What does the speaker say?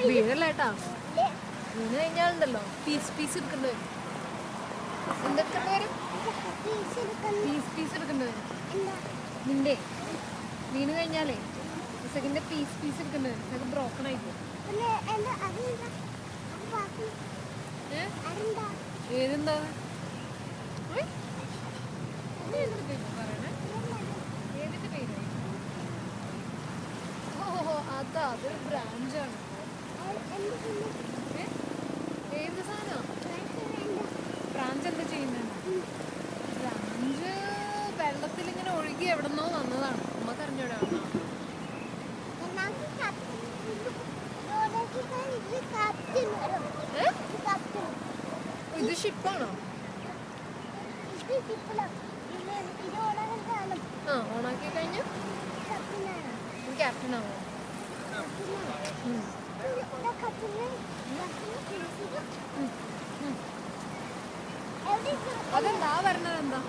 വീഴല്ലേട്ടാ, വീണ് കഴിഞ്ഞാലുണ്ടല്ലോ piece piece എടുക്കേണ്ടി വരും. എന്തൊക്കെ വരും? പീസ് എടുക്കേണ്ടി വരും. നിന്റെ വീണ് കഴിഞ്ഞാലേ സെക്കൻഡ് പീസ് എടുക്കേണ്ടി വരും. അത് ബ്രോക്കൺ ആയിപ്പോ. ഏതെന്താ പറയണേ? ഏതിന്റെ പേര്? ഓഹോ അതാ, അതൊരു ബ്രാഞ്ചാണ്. ഏത് സാധനം? ബ്രാഞ്ച് എന്താ ചെയ്യുന്നത്? ബ്രാഞ്ച് വെള്ളത്തിൽ ഇങ്ങനെ ഒഴുകി എവിടെന്നോ വന്നതാണ്. നമുക്ക് അറിഞ്ഞൂടെ വന്നോ? ഇത് ഷിപ്പാണോ? ആ, ഓണാക്കി കഴിഞ്ഞു ക്യാപ്റ്റൻ ആവോ? അതെന്താ വരണത്? എന്താ